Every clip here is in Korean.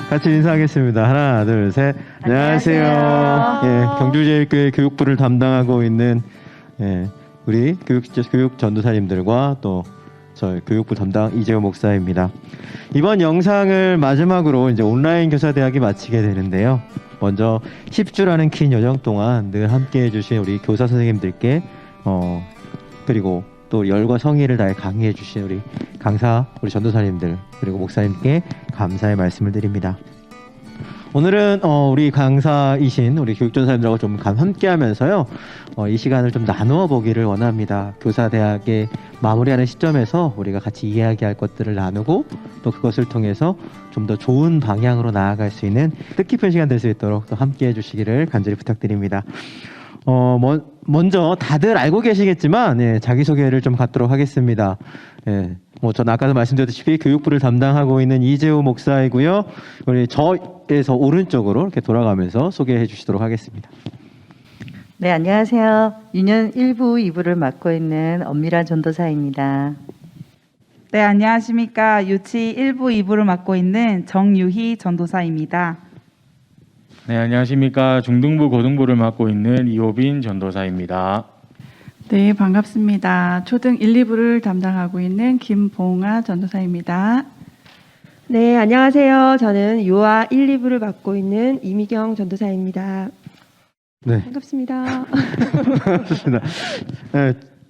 같이 인사하겠습니다. 하나, 둘, 셋. 안녕하세요. 예, 경주제일교회 교육부를 담당하고 있는 우리 교육 전도사님들과 또 저희 교육부 담당 이재호 목사입니다. 이번 영상을 마지막으로 이제 온라인 교사대학이 마치게 되는데요. 먼저 10주라는 긴 여정 동안 늘 함께 해주신 우리 교사 선생님들께 그리고 또 열과 성의를 다해 강의해 주신 우리 강사, 우리 전도사님들 그리고 목사님께 감사의 말씀을 드립니다. 오늘은 우리 강사이신 우리 교육전사님들하고 좀 함께하면서요 이 시간을 좀 나누어 보기를 원합니다. 교사대학에 마무리하는 시점에서 우리가 같이 이야기할 것들을 나누고 또 그것을 통해서 좀 더 좋은 방향으로 나아갈 수 있는 뜻깊은 시간 될 수 있도록 또 함께해 주시기를 간절히 부탁드립니다. 먼저 다들 알고 계시겠지만 자기소개를 좀 갖도록 하겠습니다. 전 아까도 말씀드렸다시피 교육부를 담당하고 있는 이재호 목사이고요. 우리 저에서 오른쪽으로 이렇게 돌아가면서 소개해 주시도록 하겠습니다. 네, 안녕하세요. 유년 1부, 2부를 맡고 있는 엄미라 전도사입니다. 네, 안녕하십니까. 유치 1부, 2부를 맡고 있는 정유희 전도사입니다. 네, 안녕하십니까. 중등부, 고등부를 맡고 있는 이호빈 전도사입니다. 네, 반갑습니다. 초등 1, 2부를 담당하고 있는 김봉아 전도사입니다. 네, 안녕하세요. 저는 유아 1, 2부를 맡고 있는 이미경 전도사입니다. 네. 반갑습니다. 좋습니다.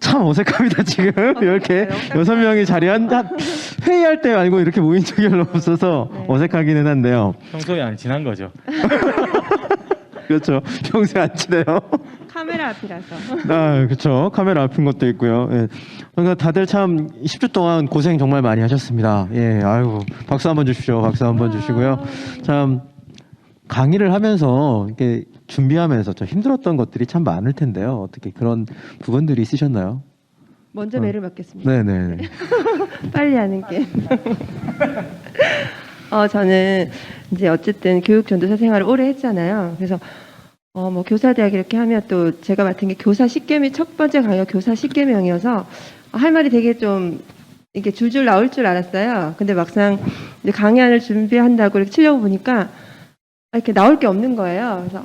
참 어색합니다, 지금. 이렇게 6명이 자리에 회의할 때 말고 이렇게 모인 적이 별로 없어서 어색하기는 한데요. 평소에 안 친한 거죠. 그렇죠. 평소에 안 친해요. 카메라 앞이라서. 그렇죠. 카메라 앞인 것도 있고요. 그러니까 다들 참 10주 동안 고생 정말 많이 하셨습니다. 아이고, 박수 한번 주십시오. 박수 한번 주시고요. 참 강의를 하면서 이렇게 준비하면서 좀 힘들었던 것들이 참 많을 텐데요. 어떻게 그런 부분들이 있으셨나요? 먼저 매를 맞겠습니다. 네네. 빨리 하는 게. 저는 이제 어쨌든 교육 전도사 생활을 오래 했잖아요. 그래서 뭐 교사대학 이렇게 하면 또 제가 맡은 게 교사 10계명 첫 번째 강의가 교사 10계명이어서 할 말이 되게 좀 이렇게 줄줄 나올 줄 알았어요. 근데 막상 이제 강의안을 준비한다고 이렇게 치려고 보니까 이렇게 나올 게 없는 거예요. 그래서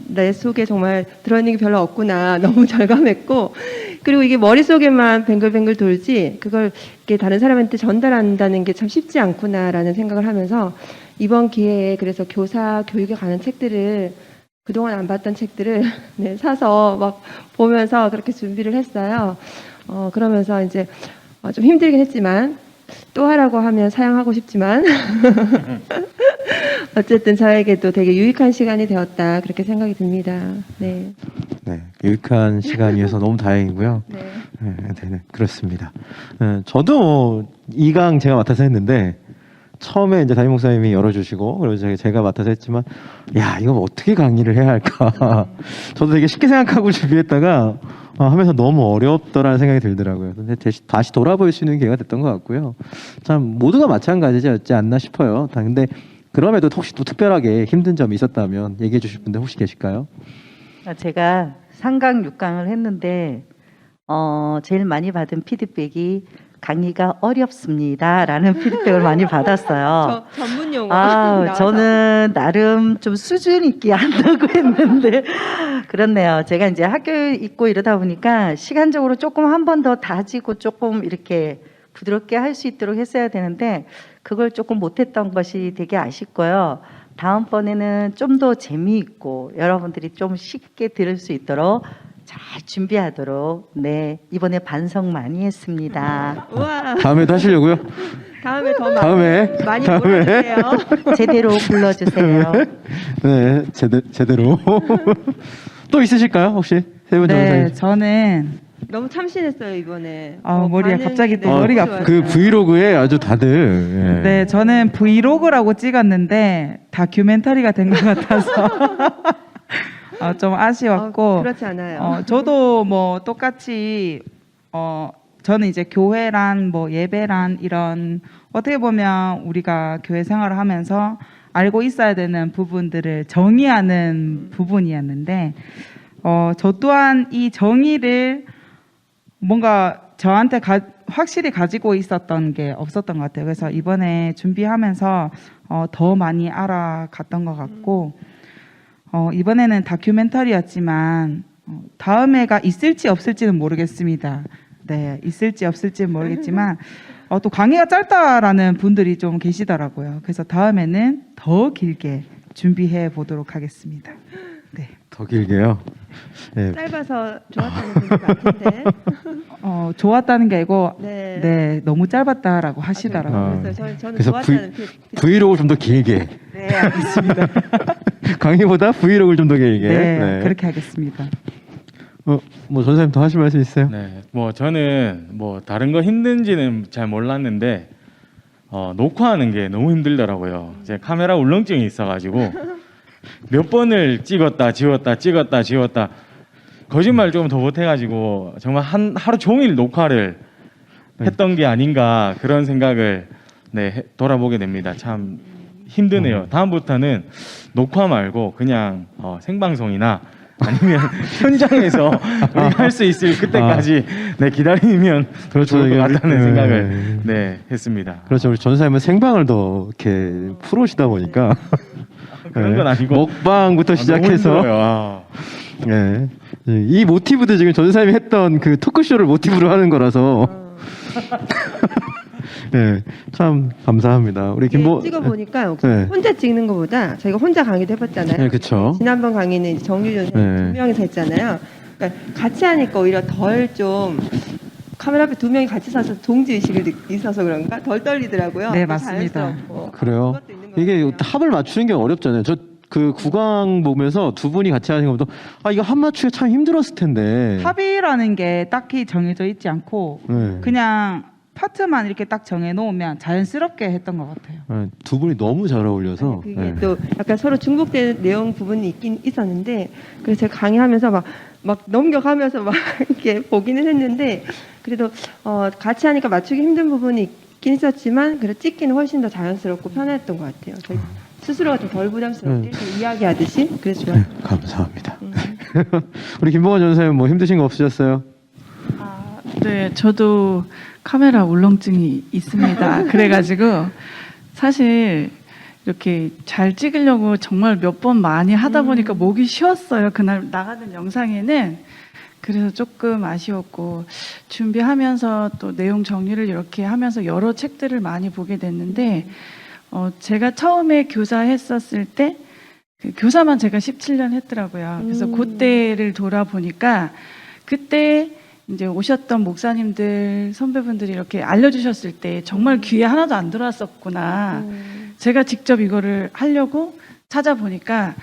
내 속에 정말 들어있는 게 별로 없구나. 너무 절감했고, 그리고 이게 머릿속에만 뱅글뱅글 돌지 그걸 이렇게 다른 사람한테 전달한다는 게 참 쉽지 않구나라는 생각을 하면서 이번 기회에 그래서 교사 교육에 관한 책들을 그동안 안 봤던 책들을 사서 막 보면서 그렇게 준비를 했어요. 그러면서 이제 좀 힘들긴 했지만 또 하라고 하면 사양하고 싶지만 어쨌든 저에게도 되게 유익한 시간이 되었다 그렇게 생각이 듭니다. 네, 유익한 시간이어서 너무 다행이고요. 네, 그렇습니다. 저도 2강 제가 맡아서 했는데 처음에 이제 담임 목사님이 열어주시고 그리고 제가 맡아서 했지만 이거 어떻게 강의를 해야 할까 저도 되게 쉽게 생각하고 준비했다가 하면서 너무 어렵더라는 생각이 들더라고요. 근데 다시 돌아볼 수 있는 기회가 됐던 것 같고요. 참 모두가 마찬가지였지 않나 싶어요. 근데 그럼에도 혹시 또 특별하게 힘든 점이 있었다면 얘기해 주실 분들 혹시 계실까요? 제가 3강, 6강을 했는데 제일 많이 받은 피드백이 강의가 어렵습니다 라는 피드백을 많이 받았어요. 전문 용어. 저는 나름 좀 수준 있게 한다고 했는데 그렇네요. 제가 이제 학교에 있고 이러다 보니까 시간적으로 조금 한 번 더 다지고 조금 이렇게 부드럽게 할 수 있도록 했어야 되는데 그걸 조금 못했던 것이 되게 아쉽고요. 다음번에는 좀 더 재미있고 여러분들이 좀 쉽게 들을 수 있도록 잘 준비하도록 이번에 반성 많이 했습니다. 우와. 다음에도 하시려고요? 다음에 더 많이 다음에. 몰아주세요. 제대로 불러주세요. 네, 제대로. 또 있으실까요, 혹시? 세 분 네, 정도. 저는 너무 참신했어요 이번에. 머리가 반응이 갑자기 또 너무 머리가 좋았어요. 그 브이로그에 아주 다들. 네, 저는 브이로그라고 찍었는데 다큐멘터리가 된 것 같아서 좀 아쉬웠고 그렇지 않아요. 저도 뭐 똑같이 저는 이제 교회란 뭐 예배란 이런 어떻게 보면 우리가 교회 생활을 하면서 알고 있어야 되는 부분들을 정의하는 부분이었는데 저 또한 이 정의를 뭔가 저한테 확실히 가지고 있었던 게 없었던 것 같아요. 그래서 이번에 준비하면서 더 많이 알아갔던 것 같고 이번에는 다큐멘터리였지만 다음에가 있을지 없을지는 모르겠습니다. 네, 있을지 없을지는 모르겠지만 또 강의가 짧다라는 분들이 좀 계시더라고요. 그래서 다음에는 더 길게 준비해 보도록 하겠습니다. 네. 더 길게요. 네. 짧아서 좋았다는 분들 많던데. 좋았다는 게 아니고 네. 네, 너무 짧았다라고 하시더라고요. 그래서 저는 그래서 좋았다는 브이로그를 좀 더 길게. 네, 알겠습니다. 강의보다 브이로그를 좀 더 길게. 네, 그렇게 하겠습니다. 뭐 전사님 더 하실 말씀 있어요? 네, 뭐 저는 뭐 다른 거 힘든지는 잘 몰랐는데 녹화하는 게 너무 힘들더라고요. 제 카메라 울렁증이 있어가지고 몇 번을 찍었다 지웠다 거짓말 좀 더 못해가지고 정말 하루 종일 녹화를 했던 게 아닌가 그런 생각을 돌아보게 됩니다. 참 힘드네요. 다음부터는 녹화 말고 그냥 생방송이나 아니면 현장에서 우리가 할 수 있을 그때까지 기다리면 더 좋을 것 같다는 생각을 했습니다. 그렇죠. 우리 전사님은 생방을 더 이렇게 프로시다 보니까 그런 건 아니고 먹방부터 시작해서 네. 이 모티브도 지금 전사님이 했던 그 토크쇼를 모티브로 하는 거라서 네, 참 감사합니다. 우리 김보 찍어보니까 네. 혼자 찍는 것보다 저희가 혼자 강의도 해봤잖아요. 네, 그렇죠. 지난번 강의는 이제 정유준 선생님 네. 두 명이서 했잖아요. 그러니까 같이 하니까 오히려 덜 좀 카메라 앞에 두 명이 같이 서서 동지 의식을 있어서 그런가 덜 떨리더라고요. 네, 더 맞습니다. 자연스럽고. 그래요. 그것도 있는 것 이게 같아요. 합을 맞추는 게 어렵잖아요. 저 그 구강 보면서 두 분이 같이 하는 것도 이거 합 맞추기 참 힘들었을 텐데. 합의라는 게 딱히 정해져 있지 않고 네. 그냥 파트만 이렇게 딱 정해 놓으면 자연스럽게 했던 것 같아요. 네, 두 분이 너무 잘 어울려서. 그게 네. 또 약간 서로 중복되는 내용 부분이 있긴 있었는데 그래서 제가 강의하면서 막 넘겨가면서 막 이렇게 보기는 했는데 그래도 같이 하니까 맞추기 힘든 부분이 있긴 있었지만 그래도 찍기는 훨씬 더 자연스럽고 편했던 것 같아요. 저희 스스로가 좀 덜 부담스럽게 이야기하듯이 그래서 좋았어요. 감사합니다. 우리 김봉환 전사님 뭐 힘드신 거 없으셨어요? 네, 저도 카메라 울렁증이 있습니다. 그래가지고 사실 이렇게 잘 찍으려고 정말 몇 번 많이 하다 보니까 목이 쉬었어요. 그날 나가는 영상에는. 그래서 조금 아쉬웠고 준비하면서 또 내용 정리를 이렇게 하면서 여러 책들을 많이 보게 됐는데 제가 처음에 교사 했었을 때 그 교사만 제가 17년 했더라고요. 그래서 그때를 돌아보니까 그때 이제 오셨던 목사님들 선배분들이 이렇게 알려주셨을 때 정말 귀에 하나도 안 들어왔었구나. 제가 직접 이거를 하려고 찾아보니까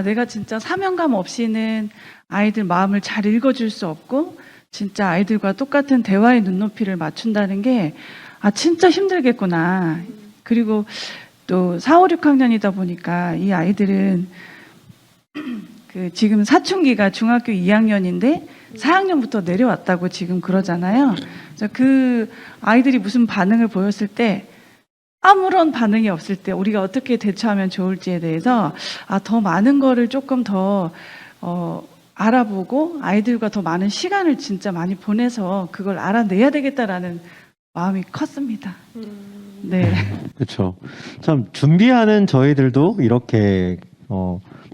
내가 진짜 사명감 없이는 아이들 마음을 잘 읽어줄 수 없고 진짜 아이들과 똑같은 대화의 눈높이를 맞춘다는 게 진짜 힘들겠구나. 그리고 또 4, 5, 6학년이다 보니까 이 아이들은 그 지금 사춘기가 중학교 2학년인데 4학년부터 내려왔다고 지금 그러잖아요. 그래서 그 아이들이 무슨 반응을 보였을 때 아무런 반응이 없을 때 우리가 어떻게 대처하면 좋을지에 대해서 더 많은 거를 조금 더 알아보고 아이들과 더 많은 시간을 진짜 많이 보내서 그걸 알아내야 되겠다라는 마음이 컸습니다. 네. 그렇죠. 참 준비하는 저희들도 이렇게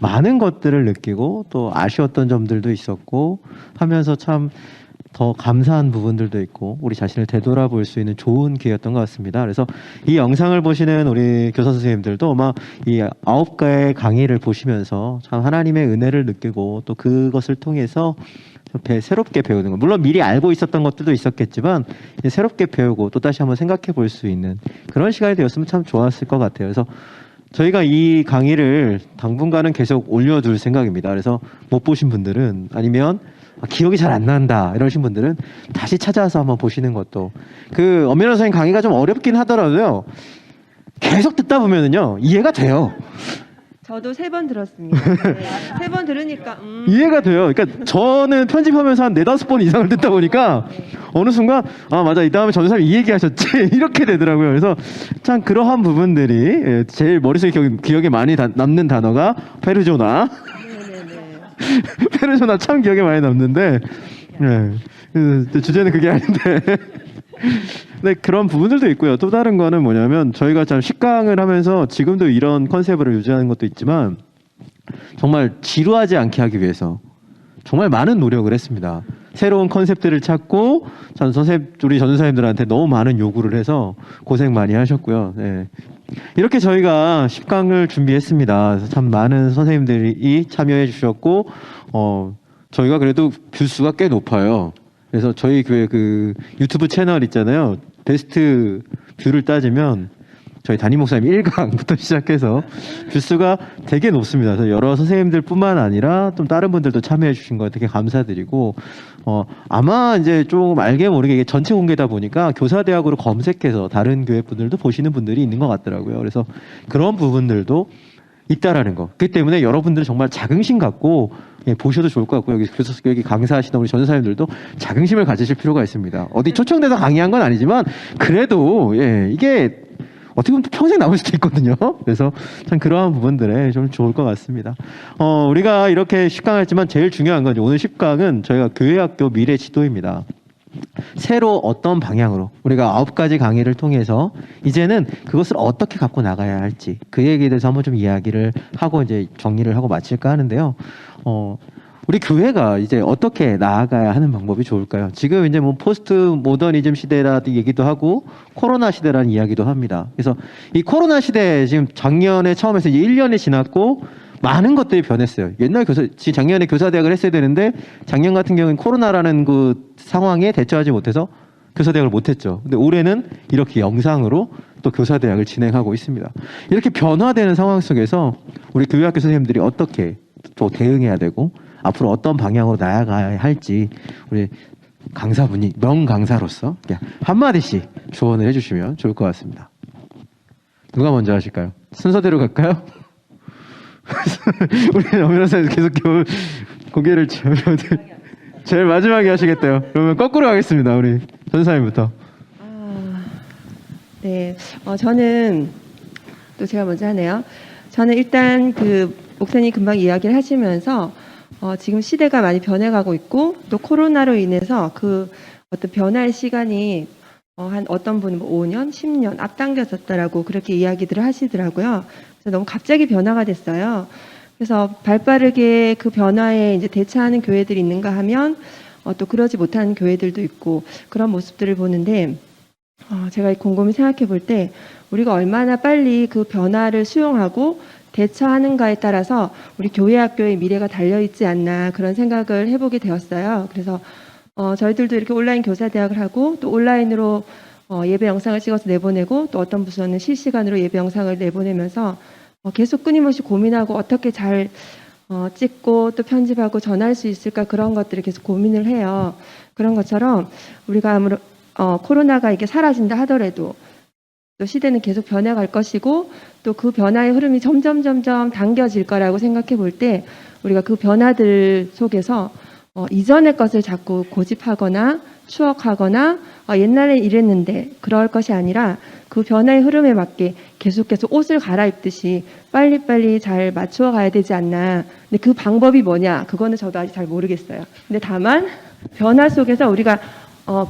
많은 것들을 느끼고 또 아쉬웠던 점들도 있었고 하면서 참 더 감사한 부분들도 있고 우리 자신을 되돌아볼 수 있는 좋은 기회였던 것 같습니다. 그래서 이 영상을 보시는 우리 교사 선생님들도 아마 이 9가의 강의를 보시면서 참 하나님의 은혜를 느끼고 또 그것을 통해서 새롭게 배우는 것. 물론 미리 알고 있었던 것들도 있었겠지만 이제 새롭게 배우고 또 다시 한번 생각해 볼 수 있는 그런 시간이 되었으면 참 좋았을 것 같아요. 그래서 저희가 이 강의를 당분간은 계속 올려둘 생각입니다. 그래서 못 보신 분들은 아니면 기억이 잘 안 난다 이러신 분들은 다시 찾아서 한번 보시는 것도 그 엄연아 선생님 강의가 좀 어렵긴 하더라도요. 계속 듣다 보면은요 이해가 돼요. 저도 3번 들었습니다. 네. 3번 들으니까 이해가 돼요. 그러니까 저는 편집하면서 한 4-5번 이상을 듣다 보니까 어느 순간 맞아 이 다음에 전사님 이 얘기하셨지 이렇게 되더라고요. 그래서 참 그러한 부분들이 제일 머릿속에 기억에 많이 남는 단어가 페르조나. 페르소나 참 기억에 많이 남는데 네. 주제는 그게 아닌데. 네, 그런 부분들도 있고요. 또 다른 거는 뭐냐면 저희가 참 식강을 하면서 지금도 이런 컨셉을 유지하는 것도 있지만 정말 지루하지 않게 하기 위해서 정말 많은 노력을 했습니다. 새로운 컨셉들을 찾고 우리 전도사님들한테 너무 많은 요구를 해서 고생 많이 하셨고요. 네. 이렇게 저희가 10강을 준비했습니다. 그래서 참 많은 선생님들이 참여해 주셨고 저희가 그래도 뷰수가 꽤 높아요. 그래서 저희 교회 그 유튜브 채널 있잖아요. 베스트 뷰를 따지면 저희 담임 목사님 1강부터 시작해서 뷰수가 되게 높습니다. 그래서 여러 선생님들뿐만 아니라 좀 다른 분들도 참여해 주신 거 되게 감사드리고 아마 이제 좀 알게 모르게 이게 전체 공개다 보니까 교사대학으로 검색해서 다른 교회 분들도 보시는 분들이 있는 것 같더라고요. 그래서 그런 부분들도 있다라는 거. 그렇기 때문에 여러분들 정말 자긍심 갖고 보셔도 좋을 것 같고요. 여기 강사하시는 우리 전도사님들도 자긍심을 가지실 필요가 있습니다. 어디 초청돼서 강의한 건 아니지만 그래도 이게 어떻게 보면 또 평생 남을 수도 있거든요. 그래서 참 그러한 부분들에 좀 좋을 것 같습니다. 우리가 이렇게 10강 했지만 제일 중요한 건 오늘 10강은 저희가 교회학교 미래 지도입니다. 새로 어떤 방향으로 우리가 9가지 강의를 통해서 이제는 그것을 어떻게 갖고 나가야 할지 그 얘기에 대해서 한번 좀 이야기를 하고 이제 정리를 하고 마칠까 하는데요. 우리 교회가 이제 어떻게 나아가야 하는 방법이 좋을까요? 지금 이제 뭐 포스트 모더니즘 시대라는 얘기도 하고 코로나 시대라는 이야기도 합니다. 그래서 이 코로나 시대 지금 작년에 처음 해서 이제 1년이 지났고 많은 것들이 변했어요. 작년에 교사대학을 했어야 되는데 작년 같은 경우는 코로나라는 그 상황에 대처하지 못해서 교사대학을 못했죠. 근데 올해는 이렇게 영상으로 또 교사대학을 진행하고 있습니다. 이렇게 변화되는 상황 속에서 우리 교회학교 선생님들이 어떻게 또 대응해야 되고 앞으로 어떤 방향으로 나아가야 할지 우리 강사분이 명강사로서 한마디씩 조언을 해주시면 좋을 것 같습니다. 누가 먼저 하실까요? 순서대로 갈까요? 우리 변호사님 계속 고개를 제일 마지막에 하시겠대요. 그러면 거꾸로 하겠습니다. 우리 전사님부터. 네, 저는 또 제가 먼저 하네요. 저는 일단 그 목사님 금방 이야기를 하시면서 지금 시대가 많이 변해가고 있고 또 코로나로 인해서 그 어떤 변화의 시간이 한 어떤 분은 5년, 10년 앞당겨졌다라고 그렇게 이야기들을 하시더라고요. 그래서 너무 갑자기 변화가 됐어요. 그래서 발빠르게 그 변화에 이제 대처하는 교회들이 있는가 하면 또 그러지 못하는 교회들도 있고 그런 모습들을 보는데 제가 곰곰이 생각해 볼 때 우리가 얼마나 빨리 그 변화를 수용하고 대처하는가에 따라서 우리 교회 학교의 미래가 달려있지 않나 그런 생각을 해보게 되었어요. 그래서 저희들도 이렇게 온라인 교사대학을 하고 또 온라인으로 예배 영상을 찍어서 내보내고 또 어떤 부서는 실시간으로 예배 영상을 내보내면서 계속 끊임없이 고민하고 어떻게 잘 찍고 또 편집하고 전할 수 있을까 그런 것들을 계속 고민을 해요. 그런 것처럼 우리가 아무런 코로나가 이게 사라진다 하더라도 또 시대는 계속 변해갈 것이고 또 그 변화의 흐름이 점점 당겨질 거라고 생각해 볼 때 우리가 그 변화들 속에서 이전의 것을 자꾸 고집하거나 추억하거나 옛날에 이랬는데 그럴 것이 아니라 그 변화의 흐름에 맞게 계속해서 옷을 갈아입듯이 빨리빨리 잘 맞추어 가야 되지 않나. 근데 그 방법이 뭐냐? 그거는 저도 아직 잘 모르겠어요. 근데 다만 변화 속에서 우리가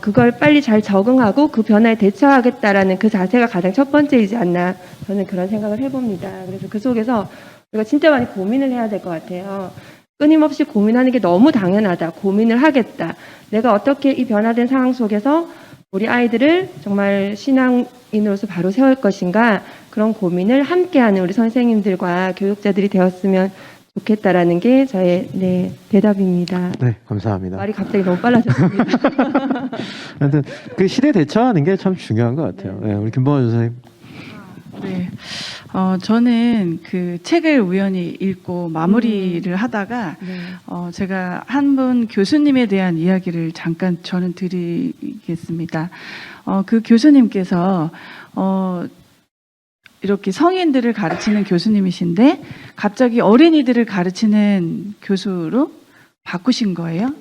그걸 빨리 잘 적응하고 그 변화에 대처하겠다라는 그 자세가 가장 첫 번째이지 않나 저는 그런 생각을 해봅니다. 그래서 그 속에서 우리가 진짜 많이 고민을 해야 될 것 같아요. 끊임없이 고민하는 게 너무 당연하다. 고민을 하겠다. 내가 어떻게 이 변화된 상황 속에서 우리 아이들을 정말 신앙인으로서 바로 세울 것인가 그런 고민을 함께하는 우리 선생님들과 교육자들이 되었으면 좋겠다라는 게 저의 대답입니다. 네, 감사합니다. 말이 갑자기 너무 빨라졌습니다. 하여튼 그 시대 대처하는 게 참 중요한 것 같아요. 네, 우리 김범원 선생님. 네. 저는 그 책을 우연히 읽고 마무리를 하다가 네. 제가 한 분 교수님에 대한 이야기를 잠깐 저는 드리겠습니다. 그 교수님께서 이렇게 성인들을 가르치는 교수님이신데 갑자기 어린이들을 가르치는 교수로 바꾸신 거예요.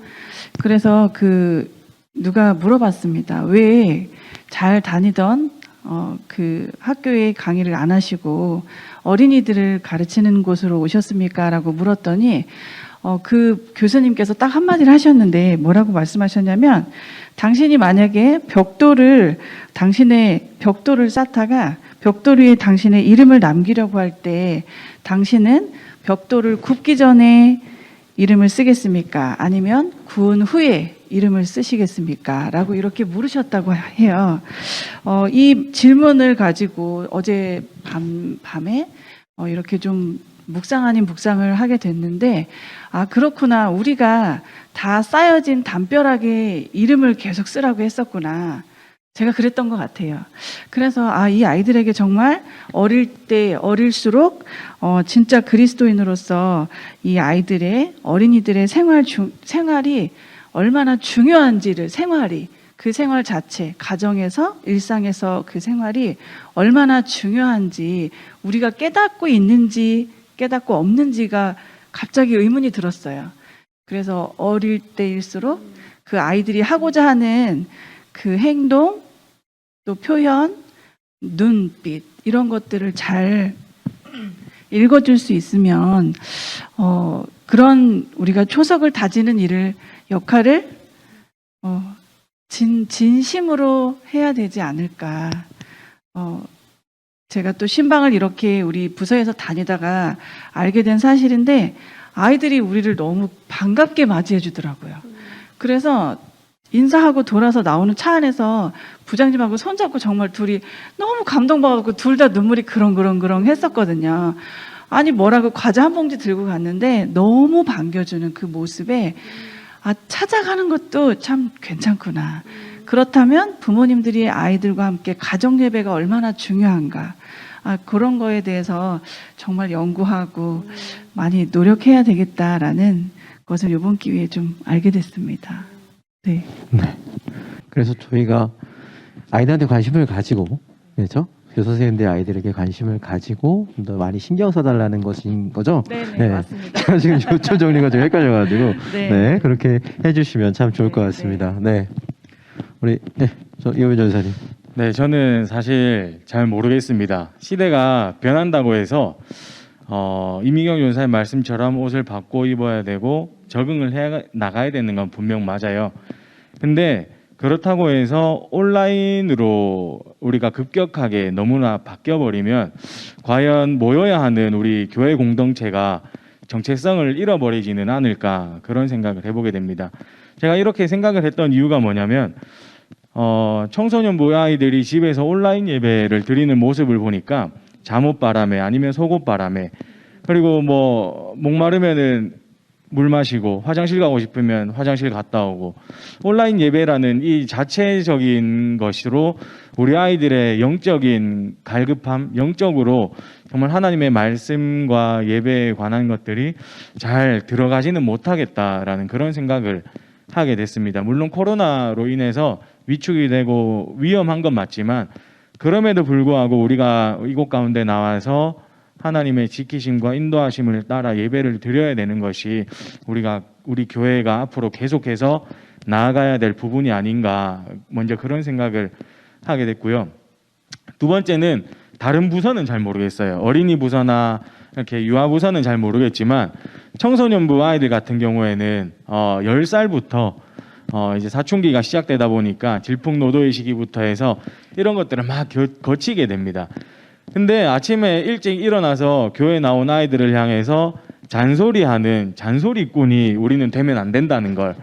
그래서 누가 물어봤습니다. 왜 잘 다니던 그 학교에 강의를 안 하시고 어린이들을 가르치는 곳으로 오셨습니까? 라고 물었더니 그 교수님께서 딱 한마디를 하셨는데 뭐라고 말씀하셨냐면 당신이 만약에 당신의 벽돌을 쌓다가 벽돌 위에 당신의 이름을 남기려고 할 때 당신은 벽돌을 굽기 전에 이름을 쓰겠습니까? 아니면 구운 후에 이름을 쓰시겠습니까? 라고 이렇게 물으셨다고 해요. 이 질문을 가지고 어제 밤에 이렇게 좀 묵상 아닌 묵상을 하게 됐는데, 아, 그렇구나. 우리가 다 쌓여진 담벼락에 이름을 계속 쓰라고 했었구나. 제가 그랬던 것 같아요. 그래서 이 아이들에게 정말 어릴수록 진짜 그리스도인으로서 이 어린이들의 생활이 얼마나 중요한지를 그 생활 자체, 가정에서 일상에서 그 생활이 얼마나 중요한지 우리가 깨닫고 있는지 깨닫고 없는지가 갑자기 의문이 들었어요. 그래서 어릴 때일수록 그 아이들이 하고자 하는 그 행동, 또 표현, 눈빛 이런 것들을 잘 읽어줄 수 있으면 그런 우리가 초석을 다지는 역할을 진심으로 해야 되지 않을까. 제가 또 신방을 이렇게 우리 부서에서 다니다가 알게 된 사실인데 아이들이 우리를 너무 반갑게 맞이해 주더라고요. 그래서 인사하고 돌아서 나오는 차 안에서 부장님하고 손잡고 정말 둘이 너무 감동받아서 둘 다 눈물이 그렁그렁 했었거든요. 아니 뭐라고 과자 한 봉지 들고 갔는데 너무 반겨주는 그 모습에 찾아가는 것도 참 괜찮구나. 그렇다면 부모님들이 아이들과 함께 가정 예배가 얼마나 중요한가. 그런 거에 대해서 정말 연구하고 많이 노력해야 되겠다라는 것을 이번 기회에 좀 알게 됐습니다. 네. 그래서 저희가 아이들한테 관심을 가지고, 그렇죠? 교사 선생님들 아이들에게 관심을 가지고 좀 더 많이 신경 써달라는 것인 거죠? 네, 맞습니다. 제가 지금 요점 정리가 좀 헷갈려가지고, 네. 그렇게 해주시면 참 좋을 것 같습니다. 우리 이호민 전사님. 네, 저는 사실 잘 모르겠습니다. 시대가 변한다고 해서 이미경 전사님 말씀처럼 옷을 바꿔 입어야 되고 적응을 해 나가야 되는 건 분명 맞아요. 근데 그렇다고 해서 온라인으로 우리가 급격하게 너무나 바뀌어 버리면 과연 모여야 하는 우리 교회 공동체가 정체성을 잃어버리지는 않을까, 그런 생각을 해보게 됩니다. 제가 이렇게 생각을 했던 이유가 뭐냐면 청소년부 아이들이 집에서 온라인 예배를 드리는 모습을 보니까 잠옷바람에 아니면 속옷바람에, 그리고 목마르면은 물 마시고 화장실 가고 싶으면 화장실 갔다 오고, 온라인 예배라는 이 자체적인 것으로 우리 아이들의 영적인 갈급함, 영적으로 정말 하나님의 말씀과 예배에 관한 것들이 잘 들어가지는 못하겠다라는 그런 생각을 하게 됐습니다. 물론 코로나로 인해서 위축이 되고 위험한 건 맞지만, 그럼에도 불구하고 우리가 이곳 가운데 나와서 하나님의 지키심과 인도하심을 따라 예배를 드려야 되는 것이 우리 교회가 앞으로 계속해서 나아가야 될 부분이 아닌가, 먼저 그런 생각을 하게 됐고요. 두 번째는 다른 부서는 잘 모르겠어요. 어린이 부서나 이렇게 유아 부서는 잘 모르겠지만 청소년부 아이들 같은 경우에는 10살부터 이제 사춘기가 시작되다 보니까 질풍노도의 시기부터 해서 이런 것들을 막 거치게 됩니다. 근데 아침에 일찍 일어나서 교회 나온 아이들을 향해서 잔소리하는 잔소리꾼이 우리는 되면 안 된다는 걸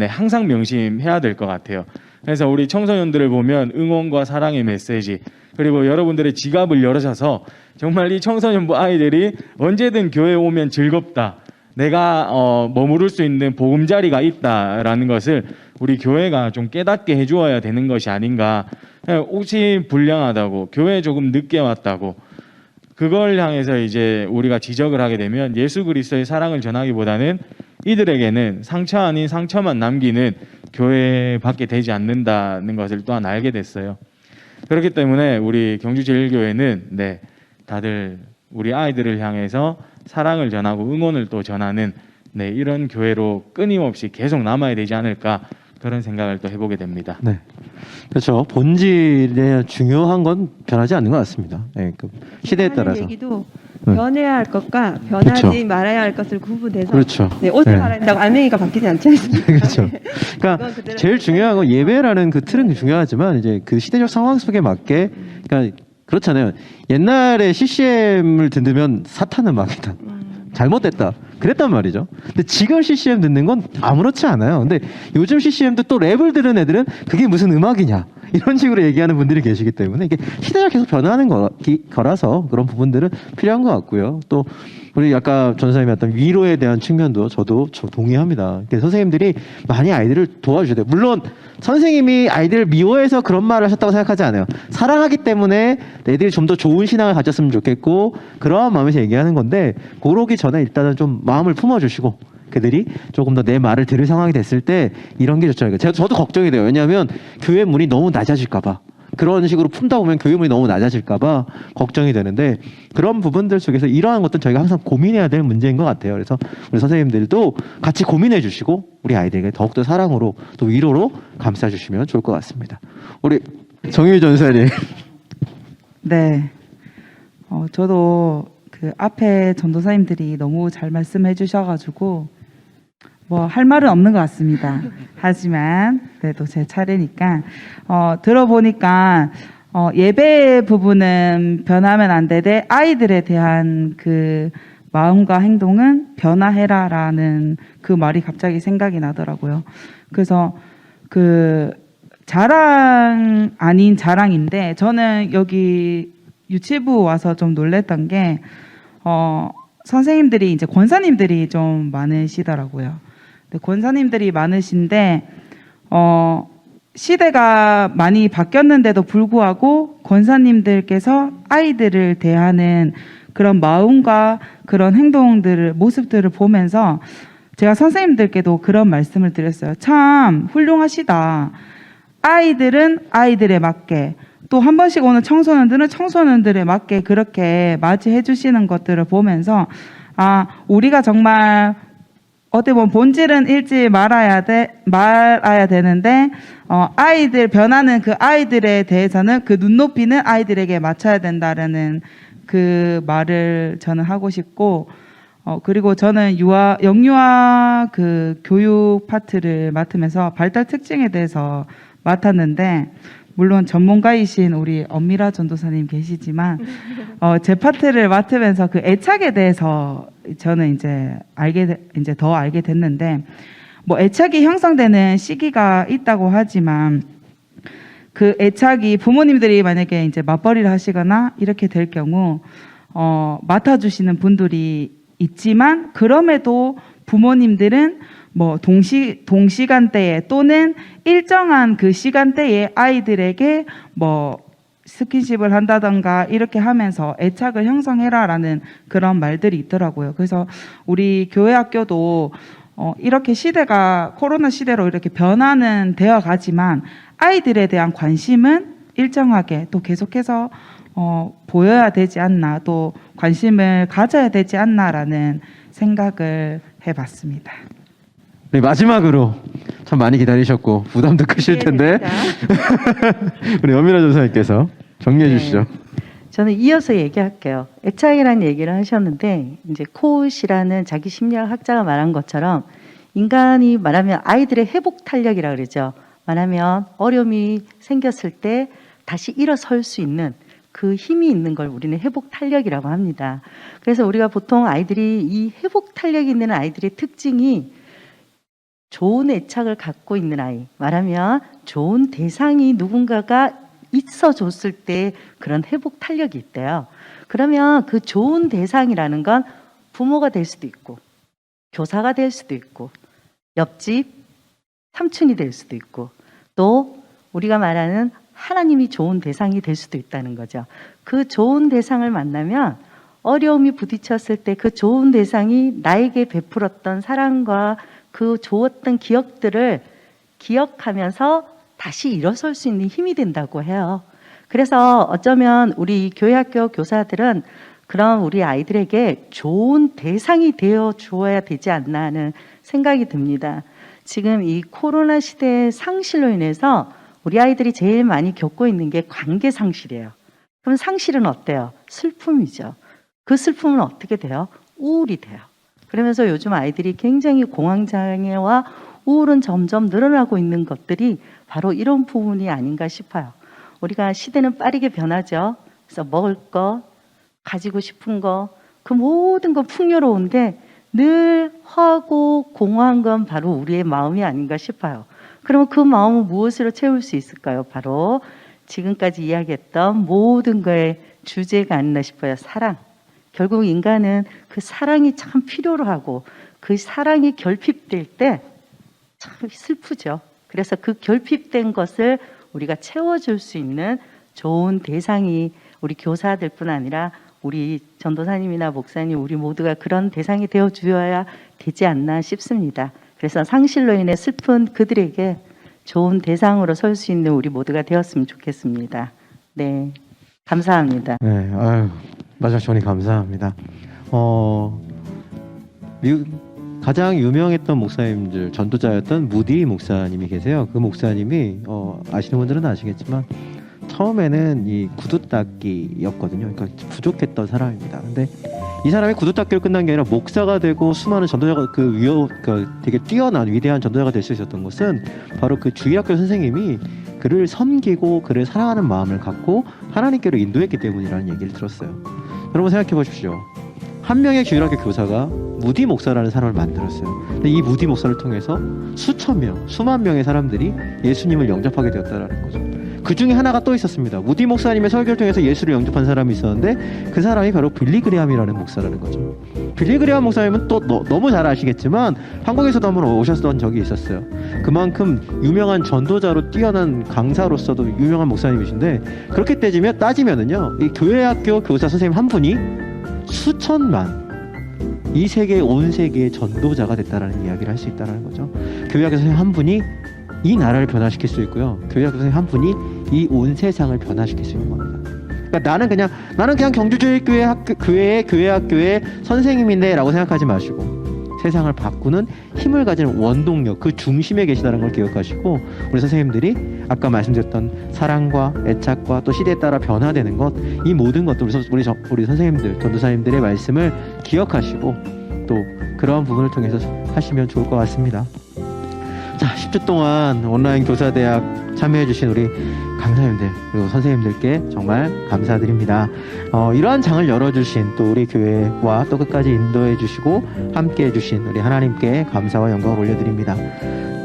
항상 명심해야 될 것 같아요. 그래서 우리 청소년들을 보면 응원과 사랑의 메시지, 그리고 여러분들의 지갑을 열으셔서 정말 이 청소년부 아이들이 언제든 교회에 오면 즐겁다, 내가 머무를 수 있는 보금자리가 있다라는 것을 우리 교회가 좀 깨닫게 해주어야 되는 것이 아닌가. 혹시 불량하다고, 교회에 조금 늦게 왔다고, 그걸 향해서 이제 우리가 지적을 하게 되면 예수 그리스도의 사랑을 전하기보다는 이들에게는 상처 아닌 상처만 남기는 교회밖에 되지 않는다는 것을 또한 알게 됐어요. 그렇기 때문에 우리 경주제일교회는 다들 우리 아이들을 향해서 사랑을 전하고 응원을 또 전하는 이런 교회로 끊임없이 계속 남아야 되지 않을까, 그런 생각을 또 해보게 됩니다. 네, 그렇죠. 본질에 중요한 건 변하지 않는 것 같습니다. 그 시대에 하는 따라서. 얘기도 변해야 할 것과 변하지 그렇죠. 말아야 할 것을 구분해서 그렇죠. 네, 옷을 네. 갈아입는다고 알맹이가 바뀌지 않지 않습니까? 그렇죠. 네. 그러니까 그건 그대로 제일 중요한 건 예배라는 그 틀은 중요하지만 이제 그 시대적 상황 속에 맞게 그러니까 그렇잖아요. 옛날에 CCM을 듣으면 사탄은 막이다. 잘못됐다. 그랬단 말이죠. 근데 지금 CCM 듣는 건 아무렇지 않아요. 근데 요즘 CCM도 또 랩을 들은 애들은 그게 무슨 음악이냐. 이런 식으로 얘기하는 분들이 계시기 때문에 이게 시대가 계속 변하는 거라서 그런 부분들은 필요한 것 같고요. 또 우리 아까 전사님이 어떤 위로에 대한 측면도 저 동의합니다. 선생님들이 많이 아이들을 도와주셔야 돼요. 물론 선생님이 아이들을 미워해서 그런 말을 하셨다고 생각하지 않아요. 사랑하기 때문에 애들이 좀 더 좋은 신앙을 가졌으면 좋겠고 그러한 마음에서 얘기하는 건데 그러기 전에 일단은 좀 마음을 품어주시고 그들이 조금 더 내 말을 들을 상황이 됐을 때 이런 게 좋잖아요. 저도 걱정이 돼요. 왜냐하면 교회 문이 너무 낮아질까 봐. 그런 식으로 품다 보면 교회 문이 너무 낮아질까 봐 걱정이 되는데 그런 부분들 속에서 이러한 것들은 저희가 항상 고민해야 될 문제인 것 같아요. 그래서 우리 선생님들도 같이 고민해 주시고 우리 아이들에게 더욱더 사랑으로 또 위로로 감싸 주시면 좋을 것 같습니다. 우리 정유희 전사님. 네. 저도 그 앞에 전도사님들이 너무 잘 말씀해 주셔가지고 뭐 할 말은 없는 것 같습니다. 하지만 그래도 제 차례니까 들어보니까 예배 부분은 변하면 안 되되 아이들에 대한 그 마음과 행동은 변화해라라는 그 말이 갑자기 생각이 나더라고요. 그래서 그 자랑 아닌 자랑인데 저는 여기 유치부 와서 좀 놀랬던 게 선생님들이 이제 권사님들이 좀 많으시더라고요. 근데 권사님들이 많으신데 시대가 많이 바뀌었는데도 불구하고 권사님들께서 아이들을 대하는 그런 마음과 그런 행동들을 모습들을 보면서 제가 선생님들께도 그런 말씀을 드렸어요. 참 훌륭하시다. 아이들은 아이들에 맞게 또 한 번씩 오는 청소년들은 청소년들에 맞게 그렇게 맞이해 주시는 것들을 보면서 우리가 정말 어떻게 보면 본질은 잃지 말아야 되는데 아이들 변하는 그 아이들에 대해서는 그 눈높이는 아이들에게 맞춰야 된다라는 그 말을 저는 하고 싶고 그리고 저는 영유아 그 교육 파트를 맡으면서 발달 특징에 대해서 맡았는데 물론 전문가이신 우리 엄미라 전도사님 계시지만 제 파트를 맡으면서 그 애착에 대해서 저는 이제 더 알게 됐는데 뭐 애착이 형성되는 시기가 있다고 하지만 그 애착이 부모님들이 만약에 이제 맞벌이를 하시거나 이렇게 될 경우 맡아주시는 분들이 있지만 그럼에도 부모님들은 뭐 동시간대에 또는 일정한 그 시간대에 아이들에게 뭐 스킨십을 한다던가 이렇게 하면서 애착을 형성해라라는 그런 말들이 있더라고요. 그래서 우리 교회 학교도 이렇게 시대가 코로나 시대로 이렇게 변화는 되어 가지만 아이들에 대한 관심은 일정하게 또 계속해서 보여야 되지 않나 또 관심을 가져야 되지 않나라는 생각을 해봤습니다. 네, 마지막으로 참 많이 기다리셨고 부담도 크실 텐데 우리 엄미라 전사님께서 정리해 주시죠. 저는 이어서 얘기할게요. 애착이라는 얘기를 하셨는데 이제 코웃이라는 자기 심리학 학자가 말한 것처럼 인간이 말하면 아이들의 회복 탄력이라고 그러죠. 말하면 어려움이 생겼을 때 다시 일어설 수 있는 그 힘이 있는 걸 우리는 회복 탄력이라고 합니다. 그래서 우리가 보통 아이들이 이 회복 탄력이 있는 아이들의 특징이 좋은 애착을 갖고 있는 아이, 말하면 좋은 대상이 누군가가 있어 줬을 때 그런 회복 탄력이 있대요. 그러면 그 좋은 대상이라는 건 부모가 될 수도 있고 교사가 될 수도 있고 옆집 삼촌이 될 수도 있고 또 우리가 말하는 하나님이 좋은 대상이 될 수도 있다는 거죠. 그 좋은 대상을 만나면 어려움이 부딪혔을 때 그 좋은 대상이 나에게 베풀었던 사랑과 그 좋았던 기억들을 기억하면서 다시 일어설 수 있는 힘이 된다고 해요. 그래서 어쩌면 우리 교회학교 교사들은 그런 우리 아이들에게 좋은 대상이 되어 주어야 되지 않나 하는 생각이 듭니다. 지금 이 코로나 시대의 상실로 인해서 우리 아이들이 제일 많이 겪고 있는 게 관계 상실이에요. 그럼 상실은 어때요? 슬픔이죠. 그 슬픔은 어떻게 돼요? 우울이 돼요. 그러면서 요즘 아이들이 굉장히 공황장애와 우울은 점점 늘어나고 있는 것들이 바로 이런 부분이 아닌가 싶어요. 우리가 시대는 빠르게 변하죠. 그래서 먹을 거, 가지고 싶은 거, 그 모든 건 풍요로운데 늘 허하고 공허한 건 바로 우리의 마음이 아닌가 싶어요. 그러면 그 마음은 무엇으로 채울 수 있을까요? 바로 지금까지 이야기했던 모든 거의 주제가 아니나 싶어요. 사랑. 결국 인간은 그 사랑이 참 필요로 하고 그 사랑이 결핍될 때 참 슬프죠. 그래서 그 결핍된 것을 우리가 채워줄 수 있는 좋은 대상이 우리 교사들뿐 아니라 우리 전도사님이나 목사님 우리 모두가 그런 대상이 되어 주어야 되지 않나 싶습니다. 그래서 상실로 인해 슬픈 그들에게 좋은 대상으로 설 수 있는 우리 모두가 되었으면 좋겠습니다. 네, 감사합니다. 네, 아유, 마지막 조언이 감사합니다. 미국 가장 유명했던 목사님들 전도자였던 무디 목사님이 계세요. 그 목사님이 아시는 분들은 아시겠지만 처음에는 이 구두 닦기였거든요. 그러니까 부족했던 사람입니다. 근데 이 사람이 구두 닦기로 끝난 게 아니라 목사가 되고 수많은 전도자가 되게 뛰어난 위대한 전도자가 될 수 있었던 것은 바로 그 주일학교 선생님이 그를 섬기고 그를 사랑하는 마음을 갖고 하나님께로 인도했기 때문이라는 얘기를 들었어요. 여러분 생각해 보십시오. 한 명의 주일학교 교사가 무디 목사라는 사람을 만들었어요. 근데 이 무디 목사를 통해서 수천 명, 수만 명의 사람들이 예수님을 영접하게 되었다라는 거죠. 그 중에 하나가 또 있었습니다. 무디 목사님의 설교를 통해서 예수를 영접한 사람이 있었는데 그 사람이 바로 빌리 그레함이라는 목사라는 거죠. 빌리 그레함 목사님은 또 너무 잘 아시겠지만 한국에서도 한번 오셨던 적이 있었어요. 그만큼 유명한 전도자로 뛰어난 강사로서도 유명한 목사님이신데 그렇게 따지면은요, 이 교회학교 교사 선생님 한 분이 수천만 이 세계 온 세계의 전도자가 됐다라는 이야기를 할 수 있다는 거죠. 교회학교 선생님 한 분이 이 나라를 변화시킬 수 있고요. 교회학교 선생님 한 분이 이 온 세상을 변화시킬 수 있는 겁니다. 그러니까 나는 그냥 경주교회의 교회학교의 선생님인데라고 생각하지 마시고 세상을 바꾸는 힘을 가지는 원동력, 그 중심에 계시다는 걸 기억하시고 우리 선생님들이 아까 말씀드렸던 사랑과 애착과 또 시대에 따라 변화되는 것, 이 모든 것들 우리 선생님들, 전도사님들의 말씀을 기억하시고 또 그러한 부분을 통해서 하시면 좋을 것 같습니다. 자, 10주 동안 온라인 교사대학 참여해주신 우리 강사님들 그리고 선생님들께 정말 감사드립니다. 이러한 장을 열어주신 또 우리 교회와 또 끝까지 인도해주시고 함께해주신 우리 하나님께 감사와 영광을 올려드립니다.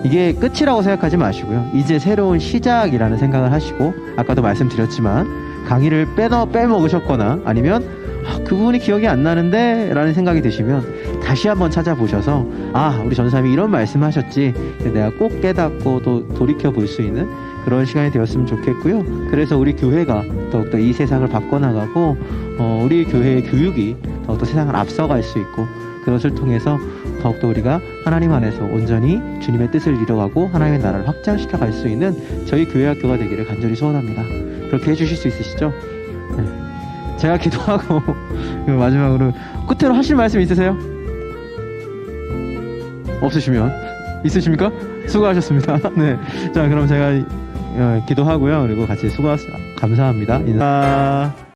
이게 끝이라고 생각하지 마시고요. 이제 새로운 시작이라는 생각을 하시고 아까도 말씀드렸지만 강의를 빼먹으셨거나 아니면 그 부분이 기억이 안 나는데 라는 생각이 드시면 다시 한번 찾아보셔서 우리 전사님이 이런 말씀하셨지 내가 꼭 깨닫고 또 돌이켜 볼 수 있는 그런 시간이 되었으면 좋겠고요. 그래서 우리 교회가 더욱더 이 세상을 바꿔나가고 우리 교회의 교육이 더욱더 세상을 앞서갈 수 있고 그것을 통해서 더욱더 우리가 하나님 안에서 온전히 주님의 뜻을 이뤄가고 하나님의 나라를 확장시켜 갈 수 있는 저희 교회 학교가 되기를 간절히 소원합니다. 그렇게 해주실 수 있으시죠? 네. 제가 기도하고 마지막으로 끝으로 하실 말씀 있으세요? 없으시면 있으십니까? 수고하셨습니다. 네, 자 그럼 제가 기도하고요. 그리고 같이 감사합니다. 인사.